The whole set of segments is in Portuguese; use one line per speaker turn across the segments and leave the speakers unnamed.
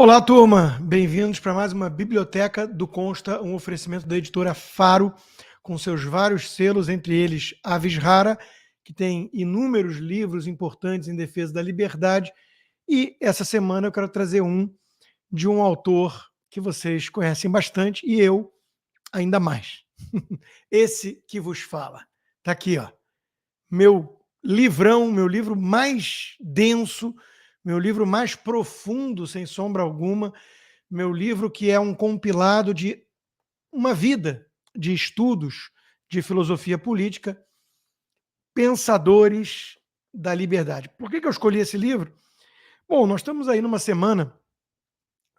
Olá, turma! Bem-vindos para mais uma Biblioteca do Consta, um oferecimento da editora Faro, com seus vários selos, entre eles Avis Rara, que tem inúmeros livros importantes em defesa da liberdade. E essa semana eu quero trazer um de um autor que vocês conhecem bastante e eu ainda mais. Esse que vos fala. Está aqui, ó. Meu livrão, meu livro mais denso, meu livro mais profundo, sem sombra alguma, meu livro que é um compilado de uma vida de estudos de filosofia política, pensadores da liberdade. Por que eu escolhi esse livro? Bom, nós estamos aí numa semana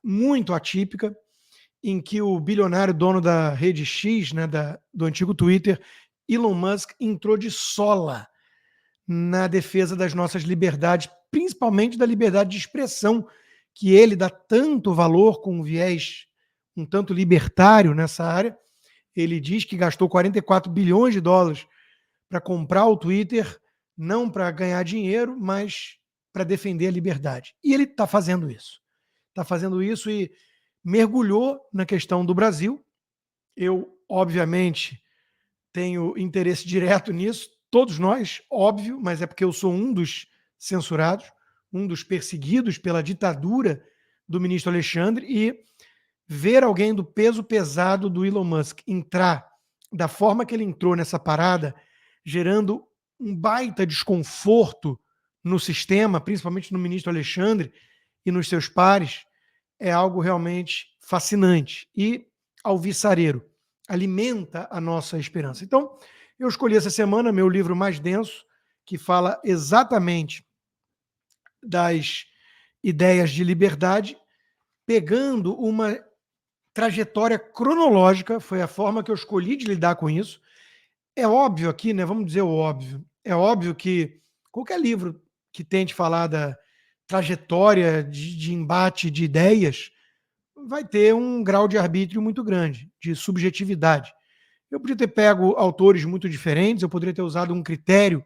muito atípica, em que o bilionário dono da rede X, né, do antigo Twitter, Elon Musk, entrou de sola na defesa das nossas liberdades, principalmente da liberdade de expressão, que ele dá tanto valor, com um viés um tanto libertário nessa área. Ele diz que gastou 44 bilhões de dólares para comprar o Twitter, não para ganhar dinheiro, mas para defender a liberdade. E ele está fazendo isso. Está fazendo isso e mergulhou na questão do Brasil. Eu, obviamente, tenho interesse direto nisso, todos nós, óbvio, mas é porque eu sou um dos censurados, um dos perseguidos pela ditadura do ministro Alexandre, e ver alguém do peso pesado do Elon Musk entrar da forma que ele entrou nessa parada, gerando um baita desconforto no sistema, principalmente no ministro Alexandre e nos seus pares, é algo realmente fascinante e alvissareiro. Alimenta a nossa esperança. Então, eu escolhi essa semana meu livro mais denso, que fala exatamente das ideias de liberdade, pegando uma trajetória cronológica, foi a forma que eu escolhi de lidar com isso. É óbvio aqui, né? Vamos dizer o óbvio. É óbvio que qualquer livro que tente falar da trajetória de embate de ideias vai ter um grau de arbítrio muito grande, de subjetividade. Eu podia ter pego autores muito diferentes, eu poderia ter usado um critério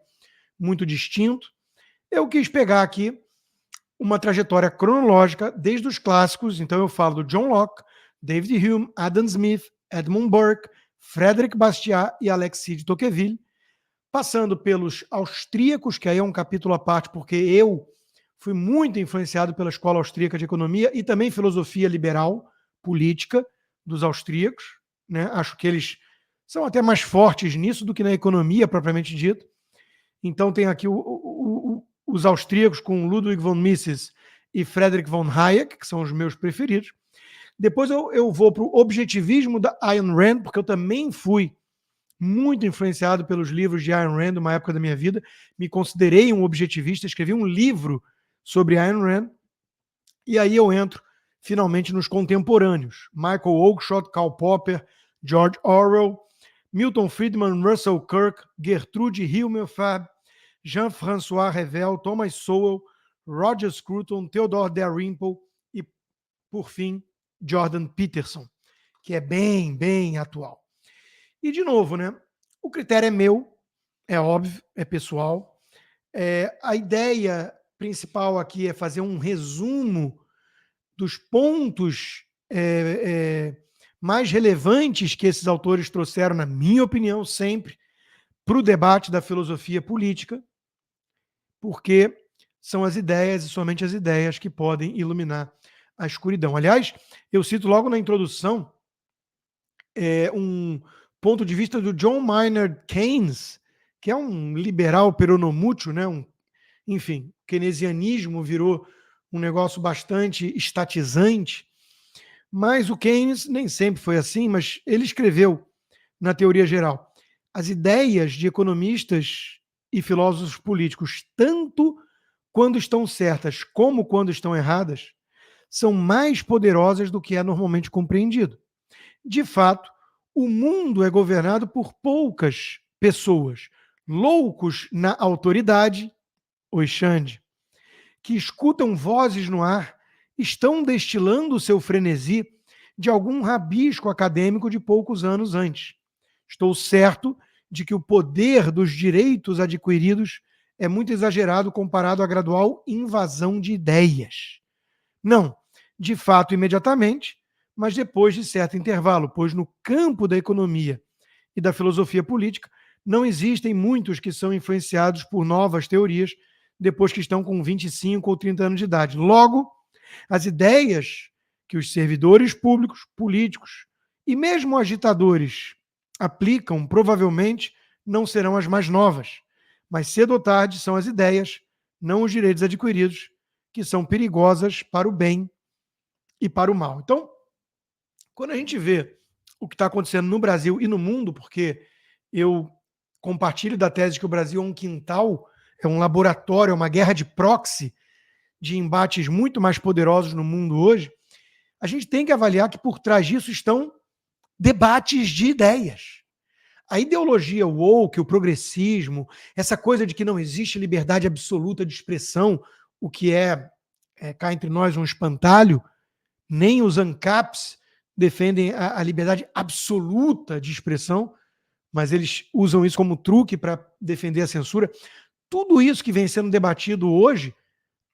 muito distinto. Eu quis pegar aqui uma trajetória cronológica desde os clássicos, então eu falo do John Locke, David Hume, Adam Smith, Edmund Burke, Frédéric Bastiat e Alexis de Tocqueville, passando pelos austríacos, que aí é um capítulo à parte, porque eu fui muito influenciado pela escola austríaca de economia e também filosofia liberal política dos austríacos, né? Acho que eles são até mais fortes nisso do que na economia propriamente dita. Então tem aqui os austríacos com Ludwig von Mises e Friedrich von Hayek, que são os meus preferidos. Depois eu vou para o objetivismo da Ayn Rand, porque eu também fui muito influenciado pelos livros de Ayn Rand, uma época da minha vida. Me considerei um objetivista, escrevi um livro sobre Ayn Rand. E aí eu entro finalmente nos contemporâneos. Michael Oakeshott, Karl Popper, George Orwell, Milton Friedman, Russell Kirk, Gertrude Himmelfarb, Jean-François Revel, Thomas Sowell, Roger Scruton, Theodore Dalrymple e, por fim, Jordan Peterson, que é bem atual. E, de novo, né? O critério é meu, é óbvio, é pessoal. A ideia principal aqui é fazer um resumo dos pontos mais relevantes que esses autores trouxeram, na minha opinião, sempre, para o debate da filosofia política, porque são as ideias e somente as ideias que podem iluminar a escuridão. Aliás, eu cito logo na introdução um ponto de vista do John Maynard Keynes, que é um liberal peronomútil, né? Enfim, keynesianismo virou um negócio bastante estatizante, mas o Keynes nem sempre foi assim, mas ele escreveu na teoria geral: as ideias de economistas e filósofos políticos, tanto quando estão certas como quando estão erradas, são mais poderosas do que é normalmente compreendido. De fato, o mundo é governado por poucas pessoas, loucos na autoridade, o Xande, que escutam vozes no ar, estão destilando o seu frenesi de algum rabisco acadêmico de poucos anos antes. Estou certo de que o poder dos direitos adquiridos é muito exagerado comparado à gradual invasão de ideias. Não, de fato imediatamente, mas depois de certo intervalo, pois no campo da economia e da filosofia política não existem muitos que são influenciados por novas teorias depois que estão com 25 ou 30 anos de idade. Logo, as ideias que os servidores públicos, políticos e mesmo agitadores aplicam provavelmente não serão as mais novas, mas cedo ou tarde são as ideias, não os direitos adquiridos, que são perigosas para o bem e para o mal. Então, quando a gente vê o que está acontecendo no Brasil e no mundo, porque eu compartilho da tese de que o Brasil é um quintal, é um laboratório, é uma guerra de proxy de embates muito mais poderosos no mundo hoje, a gente tem que avaliar que por trás disso estão debates de ideias. A ideologia woke, o progressismo, essa coisa de que não existe liberdade absoluta de expressão, o que cá entre nós, um espantalho, nem os ANCAPs defendem a liberdade absoluta de expressão, mas eles usam isso como truque para defender a censura. Tudo isso que vem sendo debatido hoje,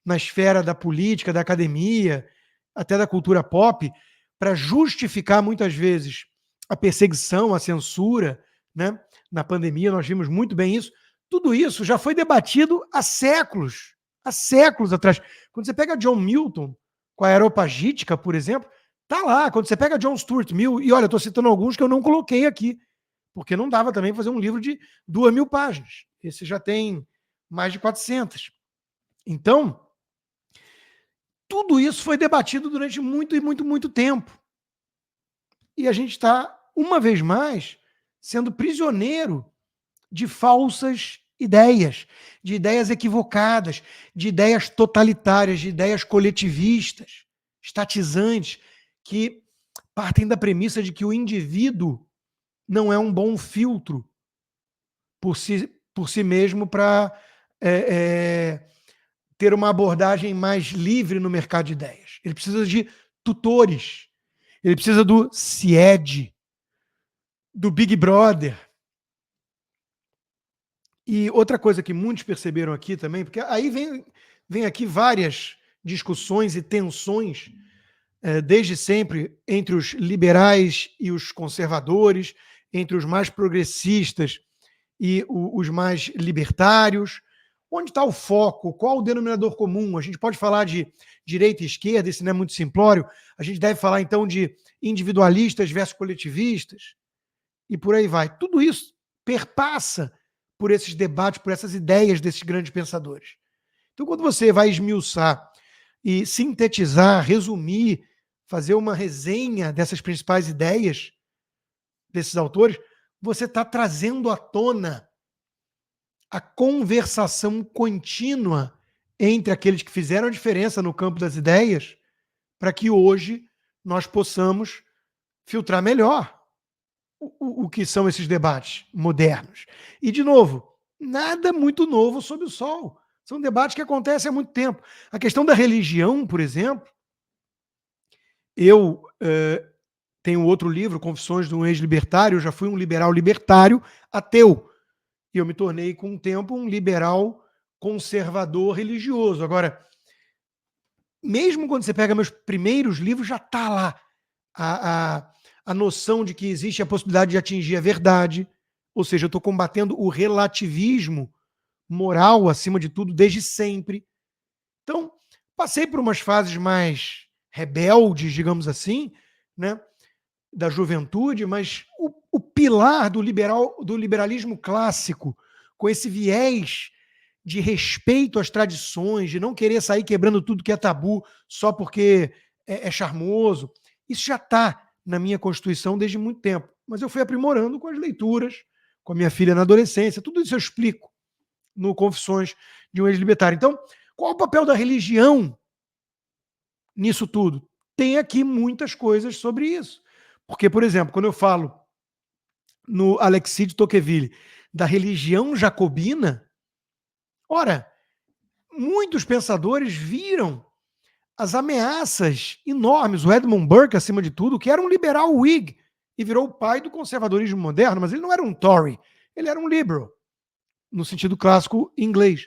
na esfera da política, da academia, até da cultura pop, para justificar muitas vezes a perseguição, a censura, né? Na pandemia nós vimos muito bem isso. Tudo isso já foi debatido há séculos atrás. Quando você pega John Milton, com a Areopagítica, por exemplo, tá lá. Quando você pega John Stuart Mill, e olha, estou citando alguns que eu não coloquei aqui, porque não dava também fazer um livro de 2.000 páginas. Esse já tem mais de 400. Então, tudo isso foi debatido durante muito e muito tempo. E a gente está, uma vez mais, sendo prisioneiro de falsas ideias, de ideias equivocadas, de ideias totalitárias, de ideias coletivistas, estatizantes, que partem da premissa de que o indivíduo não é um bom filtro por si mesmo para ter uma abordagem mais livre no mercado de ideias. Ele precisa de tutores, ele precisa do CIED, do Big Brother. E outra coisa que muitos perceberam aqui também, porque aí vem aqui várias discussões e tensões, desde sempre, entre os liberais e os conservadores, entre os mais progressistas e os mais libertários. Onde está o foco? Qual o denominador comum? A gente pode falar de direita e esquerda, isso não é muito simplório. A gente deve falar, então, de individualistas versus coletivistas, e por aí vai. Tudo isso perpassa por esses debates, por essas ideias desses grandes pensadores. Então, quando você vai esmiuçar e sintetizar, resumir, fazer uma resenha dessas principais ideias desses autores, você está trazendo à tona a conversação contínua entre aqueles que fizeram a diferença no campo das ideias, para que hoje nós possamos filtrar melhor o que são esses debates modernos. E, de novo, nada muito novo sob o sol. São debates que acontecem há muito tempo. A questão da religião, por exemplo, eu tenho outro livro, Confissões de um Ex-Libertário, eu já fui um liberal libertário ateu. E eu me tornei, com o tempo, um liberal conservador religioso. Agora, mesmo quando você pega meus primeiros livros, já está lá a noção de que existe a possibilidade de atingir a verdade, ou seja, eu estou combatendo o relativismo moral, acima de tudo, desde sempre. Então, passei por umas fases mais rebeldes, digamos assim, né, da juventude, mas o pilar do liberalismo clássico, com esse viés de respeito às tradições, de não querer sair quebrando tudo que é tabu só porque é charmoso, isso já está na minha constituição desde muito tempo. Mas eu fui aprimorando com as leituras, com a minha filha na adolescência, tudo isso eu explico no Confissões de um Ex-Libertário. Então, qual o papel da religião nisso tudo? Tem aqui muitas coisas sobre isso. Porque, por exemplo, quando eu falo no Alexis de Tocqueville da religião jacobina, ora, muitos pensadores viram as ameaças enormes. O Edmund Burke, acima de tudo, que era um liberal Whig e virou o pai do conservadorismo moderno, mas ele não era um Tory, ele era um liberal, no sentido clássico inglês.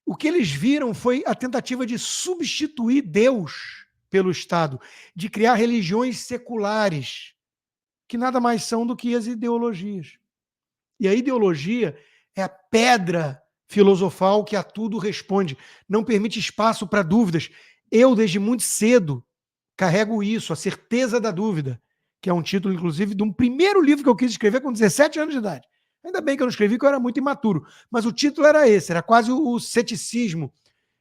O que eles viram foi a tentativa de substituir Deus pelo Estado, de criar religiões seculares, que nada mais são do que as ideologias. E a ideologia é a pedra filosofal que a tudo responde, não permite espaço para dúvidas. Eu, desde muito cedo, carrego isso, a certeza da dúvida, que é um título, inclusive, de um primeiro livro que eu quis escrever com 17 anos de idade. Ainda bem que eu não escrevi, porque eu era muito imaturo. Mas o título era esse, era quase o ceticismo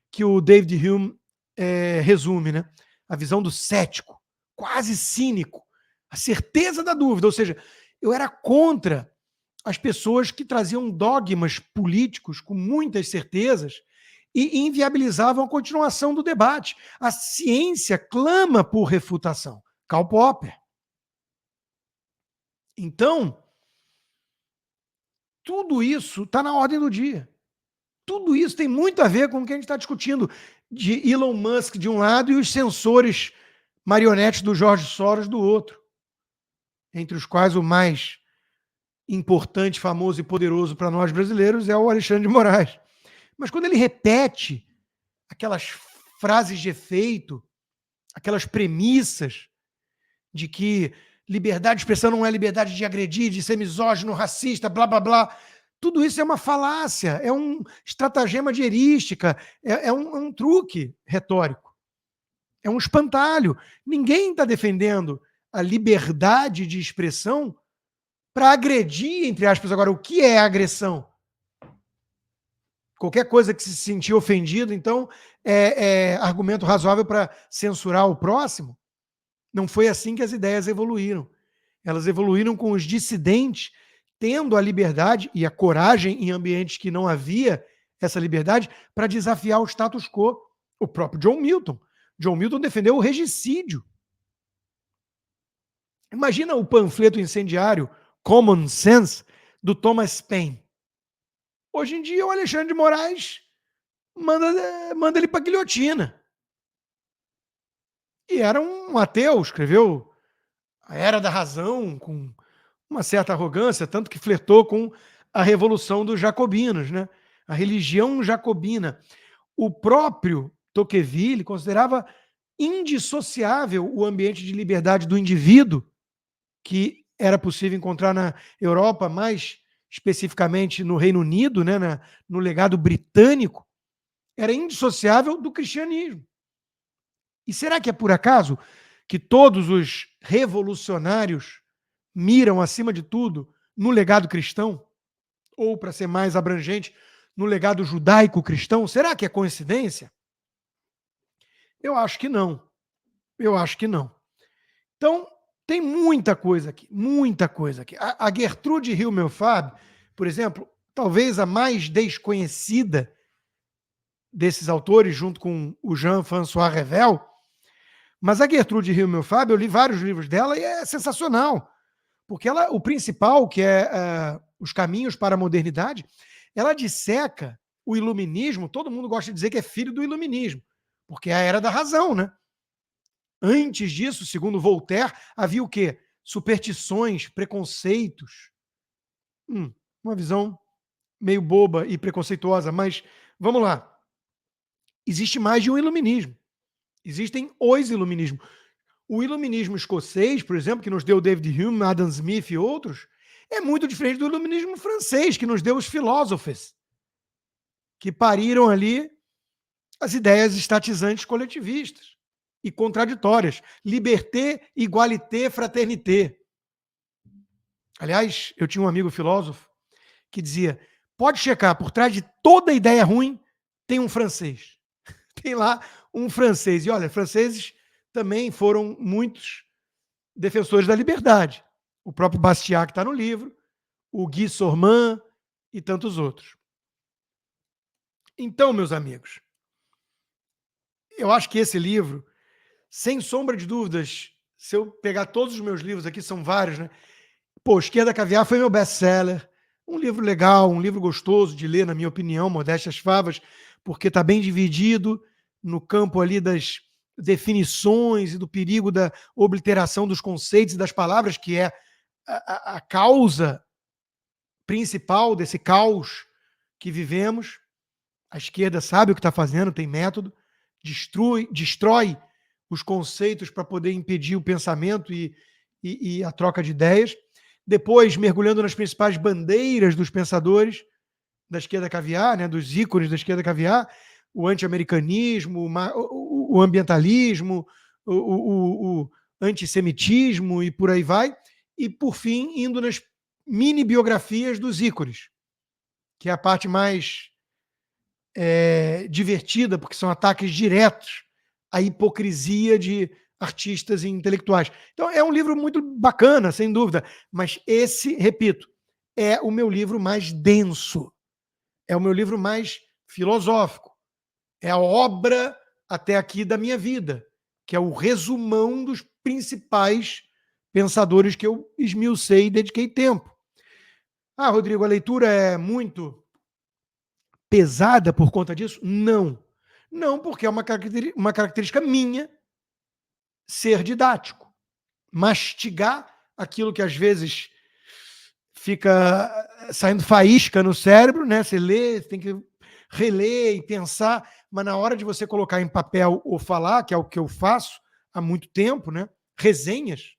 que o David Hume resume, né? A visão do cético, quase cínico, a certeza da dúvida. Ou seja, eu era contra as pessoas que traziam dogmas políticos com muitas certezas e inviabilizavam a continuação do debate. A ciência clama por refutação. Karl Popper. Então, tudo isso está na ordem do dia. Tudo isso tem muito a ver com o que a gente está discutindo de Elon Musk de um lado e os sensores marionetes do George Soros do outro, entre os quais o mais importante, famoso e poderoso para nós brasileiros é o Alexandre de Moraes. Mas quando ele repete aquelas frases de efeito, aquelas premissas de que liberdade de expressão não é liberdade de agredir, de ser misógino, racista, blá, blá, blá, tudo isso é uma falácia, é um estratagema de heurística, é um truque retórico, é um espantalho. Ninguém está defendendo a liberdade de expressão para agredir, entre aspas. Agora, o que é agressão? Qualquer coisa que se sentir ofendido, então, é argumento razoável para censurar o próximo? Não foi assim que as ideias evoluíram. Elas evoluíram com os dissidentes tendo a liberdade e a coragem em ambientes que não havia essa liberdade para desafiar o status quo. O próprio John Milton. John Milton defendeu o regicídio. Imagina o panfleto incendiário Common Sense do Thomas Paine. Hoje em dia, o Alexandre de Moraes manda ele para a guilhotina. E era um ateu, escreveu A Era da Razão com uma certa arrogância, tanto que flertou com a Revolução dos Jacobinos, né? A religião jacobina. O próprio Tocqueville considerava indissociável o ambiente de liberdade do indivíduo, que era possível encontrar na Europa, mais especificamente no Reino Unido, né, no legado britânico, era indissociável do cristianismo. E será que é por acaso que todos os revolucionários miram, acima de tudo, no legado cristão? Ou, para ser mais abrangente, no legado judaico-cristão? Será que é coincidência? Eu acho que não. Eu acho que não. Então, tem muita coisa aqui, muita coisa aqui. A Gertrude Himmelfarb, por exemplo, talvez a mais desconhecida desses autores, junto com o Jean-François Revel, mas a Gertrude Himmelfarb, eu li vários livros dela e é sensacional, porque ela, o principal, que é Os Caminhos para a Modernidade, ela disseca o iluminismo. Todo mundo gosta de dizer que é filho do iluminismo, porque é a era da razão, né? Antes disso, segundo Voltaire, havia o quê? Superstições, preconceitos. Uma visão meio boba e preconceituosa, mas vamos lá. Existe mais de um iluminismo. Existem os iluminismos. O iluminismo escocês, por exemplo, que nos deu David Hume, Adam Smith e outros, é muito diferente do iluminismo francês, que nos deu os filósofos, que pariram ali as ideias estatizantes coletivistas e contraditórias. Liberté, igualité, fraternité. Aliás, eu tinha um amigo filósofo que dizia, pode checar, por trás de toda ideia ruim tem um francês. Tem lá um francês. E olha, franceses também foram muitos defensores da liberdade. O próprio Bastiat, que está no livro, o Guy Sorman e tantos outros. Então, meus amigos, eu acho que esse livro, sem sombra de dúvidas, se eu pegar todos os meus livros aqui, são vários, né? Pô, Esquerda Caviar foi meu best-seller. Um livro legal, um livro gostoso de ler, na minha opinião, modéstias favas, porque está bem dividido no campo ali das definições e do perigo da obliteração dos conceitos e das palavras, que é a causa principal desse caos que vivemos. A esquerda sabe o que está fazendo, tem método, destrói os conceitos para poder impedir o pensamento e a troca de ideias. Depois, mergulhando nas principais bandeiras dos pensadores da esquerda caviar, né, dos ícones da esquerda caviar, o anti-americanismo, o ambientalismo, o antissemitismo e por aí vai. E, por fim, indo nas mini-biografias dos ícones, que é a parte mais divertida, porque são ataques diretos à hipocrisia de artistas e intelectuais. Então, é um livro muito bacana, sem dúvida, mas esse, repito, é o meu livro mais denso, é o meu livro mais filosófico, é a obra até aqui da minha vida, que é o resumão dos principais pensadores que eu esmiucei e dediquei tempo. Ah, Rodrigo, a leitura é muito pesada por conta disso? Não. Não, porque é uma característica minha ser didático. Mastigar aquilo que às vezes fica saindo faísca no cérebro, né? Você lê, tem que reler e pensar, mas na hora de você colocar em papel ou falar, que é o que eu faço há muito tempo, né? Resenhas,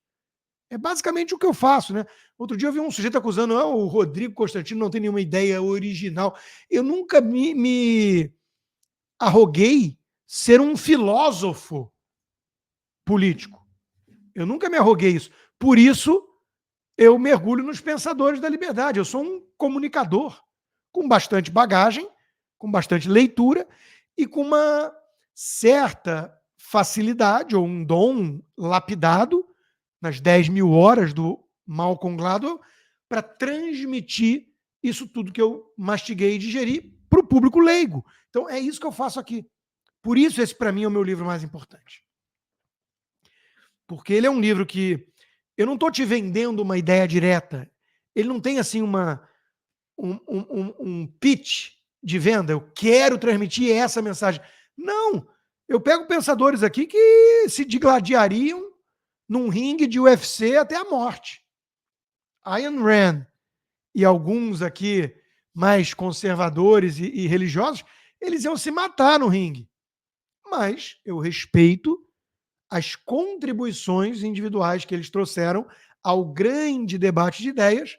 é basicamente o que eu faço, né? Outro dia eu vi um sujeito acusando, o Rodrigo Constantino não tem nenhuma ideia original. Eu nunca me arroguei ser um filósofo político. Eu nunca me arroguei isso. Por isso, eu mergulho nos pensadores da liberdade. Eu sou um comunicador com bastante bagagem, com bastante leitura e com uma certa facilidade ou um dom lapidado nas 10.000 horas do Malcolm Gladwell para transmitir isso tudo que eu mastiguei e digeri para o público leigo. Então, é isso que eu faço aqui. Por isso, esse, para mim, é o meu livro mais importante. Porque ele é um livro que eu não estou te vendendo uma ideia direta. Ele não tem, assim, um pitch de venda. Eu quero transmitir essa mensagem. Não! Eu pego pensadores aqui que se digladiariam num ringue de UFC até a morte. Ayn Rand e alguns aqui mais conservadores e religiosos, eles iam se matar no ringue. Mas eu respeito as contribuições individuais que eles trouxeram ao grande debate de ideias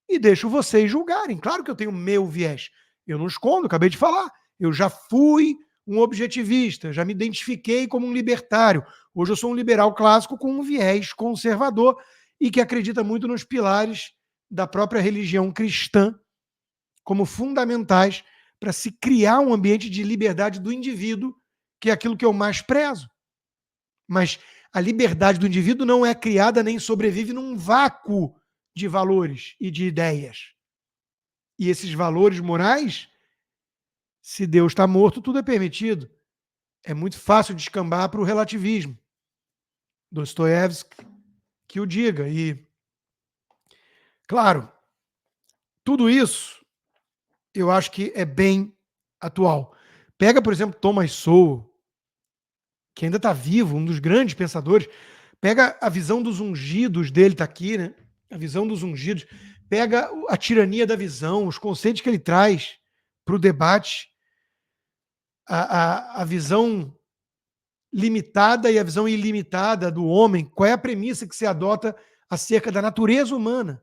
e deixo vocês julgarem. Claro que eu tenho meu viés. Eu não escondo, acabei de falar. Eu já fui um objetivista, já me identifiquei como um libertário. Hoje eu sou um liberal clássico com um viés conservador e que acredita muito nos pilares da própria religião cristã como fundamentais para se criar um ambiente de liberdade do indivíduo, que é aquilo que eu mais prezo. Mas a liberdade do indivíduo não é criada nem sobrevive num vácuo de valores e de ideias. E esses valores morais, se Deus está morto, tudo é permitido. É muito fácil descambar para o relativismo. Dostoiévski que o diga. E, claro, tudo isso eu acho que é bem atual. Pega, por exemplo, Thomas Sowell, que ainda está vivo, um dos grandes pensadores. Pega a visão dos ungidos dele, está aqui, né? A visão dos ungidos. Pega a tirania da visão, os conceitos que ele traz para o debate, a visão limitada e a visão ilimitada do homem. Qual é a premissa que se adota acerca da natureza humana?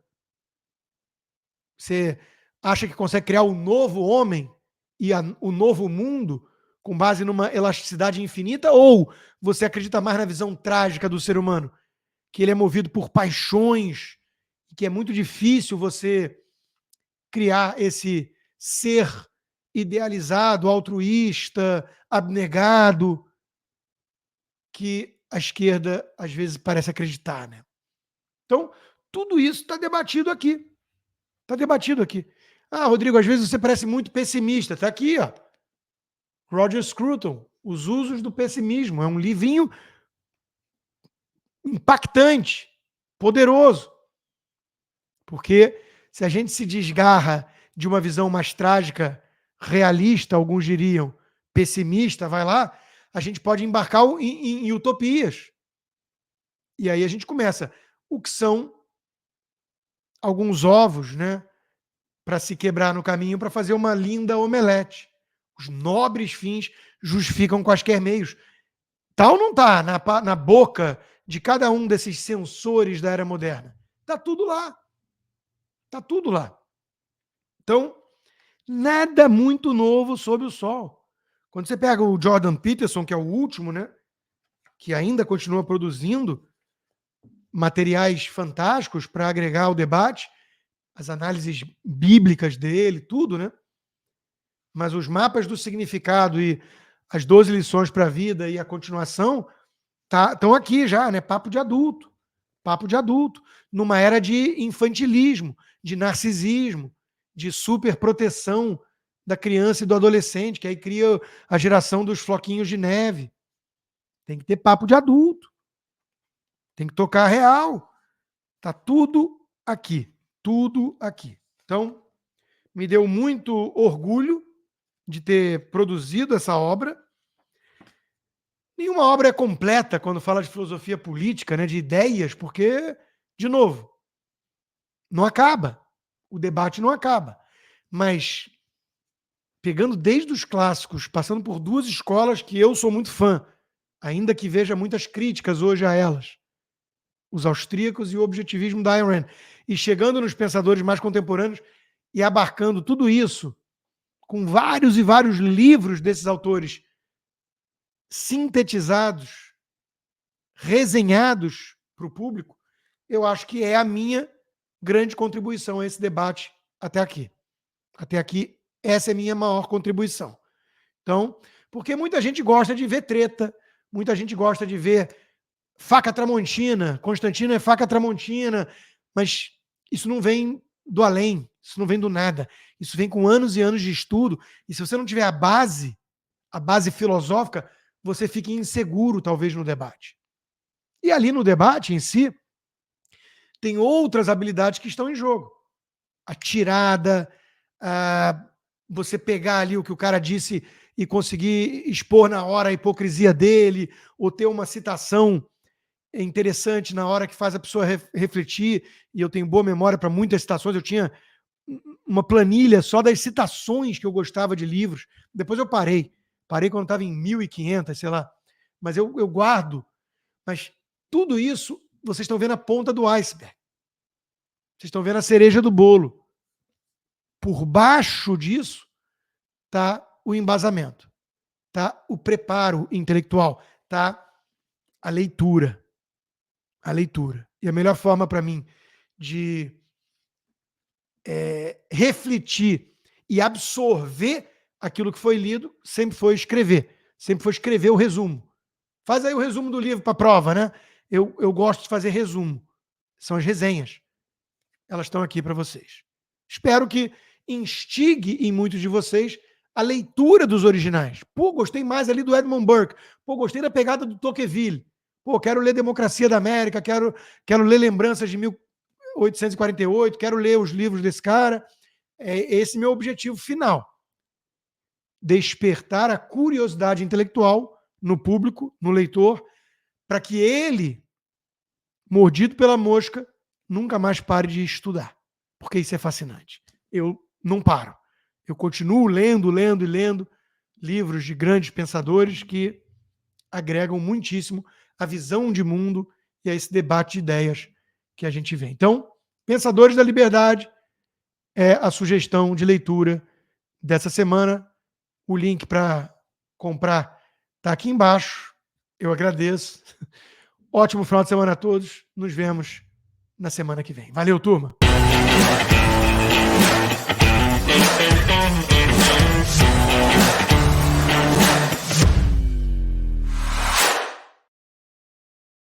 Você acha que consegue criar um novo homem e o novo mundo com base numa elasticidade infinita? Ou você acredita mais na visão trágica do ser humano? Que ele é movido por paixões, que é muito difícil você criar esse ser idealizado, altruísta, abnegado, que a esquerda às vezes parece acreditar, né? Então, tudo isso está debatido aqui. Está debatido aqui. Ah, Rodrigo, às vezes você parece muito pessimista. Está aqui, ó. Roger Scruton, Os Usos do Pessimismo. É um livrinho impactante, poderoso. Porque se a gente se desgarra de uma visão mais trágica, realista, alguns diriam, pessimista, vai lá, a gente pode embarcar em utopias. E aí a gente começa. O que são alguns ovos, né? Para se quebrar no caminho, para fazer uma linda omelete. Os nobres fins justificam quaisquer meios. Tá ou não tá na boca de cada um desses sensores da era moderna? Tá tudo lá. Tá tudo lá. Então, nada muito novo sob o sol. Quando você pega o Jordan Peterson, que é o último, né, que ainda continua produzindo materiais fantásticos para agregar ao debate, as análises bíblicas dele, tudo, né? Mas os mapas do significado e as 12 lições para a vida e a continuação estão aqui já, né? Papo de adulto. Papo de adulto. Numa era de infantilismo, de narcisismo, de superproteção da criança e do adolescente, que aí cria a geração dos floquinhos de neve. Tem que ter papo de adulto. Tem que tocar real. Tá tudo aqui. Tudo aqui. Então, me deu muito orgulho de ter produzido essa obra. Nenhuma obra é completa quando fala de filosofia política, né, de ideias, porque, de novo, não acaba. O debate não acaba. Mas, pegando desde os clássicos, passando por duas escolas que eu sou muito fã, ainda que veja muitas críticas hoje a elas, os austríacos e o objetivismo da Ayn Rand, e chegando nos pensadores mais contemporâneos e abarcando tudo isso, com vários e vários livros desses autores sintetizados, resenhados para o público, eu acho que é a minha grande contribuição a esse debate até aqui. Até aqui, essa é a minha maior contribuição. Então, porque muita gente gosta de ver treta, muita gente gosta de ver faca tramontina, Constantino é faca tramontina, mas isso não vem do além, isso não vem do nada. Isso vem com anos e anos de estudo, e se você não tiver a base filosófica, você fica inseguro, talvez, no debate. E ali no debate em si, tem outras habilidades que estão em jogo. A tirada, você pegar ali o que o cara disse e conseguir expor na hora a hipocrisia dele, ou ter uma citação interessante na hora que faz a pessoa refletir, e eu tenho boa memória para muitas citações, eu tinha uma planilha só das citações que eu gostava de livros, depois eu parei quando estava em 1.500, sei lá, mas eu guardo, mas tudo isso vocês estão vendo a ponta do iceberg, vocês estão vendo a cereja do bolo, por baixo disso está o embasamento, está o preparo intelectual, está a leitura. A leitura. E a melhor forma para mim de refletir e absorver aquilo que foi lido sempre foi escrever. Sempre foi escrever o resumo. Faz aí o resumo do livro para a prova, né? Eu gosto de fazer resumo. São as resenhas. Elas estão aqui para vocês. Espero que instigue em muitos de vocês a leitura dos originais. Pô, gostei mais ali do Edmund Burke. Pô, gostei da pegada do Tocqueville. Pô, quero ler Democracia da América, quero ler Lembranças de 1848, quero ler os livros desse cara. É esse meu objetivo final. Despertar a curiosidade intelectual no público, no leitor, para que ele, mordido pela mosca, nunca mais pare de estudar. Porque isso é fascinante. Eu não paro. Eu continuo lendo e lendo livros de grandes pensadores que agregam muitíssimo a visão de mundo e a esse debate de ideias que a gente vê. Então, Pensadores da Liberdade é a sugestão de leitura dessa semana. O link para comprar está aqui embaixo. Eu agradeço. Ótimo final de semana a todos. Nos vemos na semana que vem. Valeu, turma!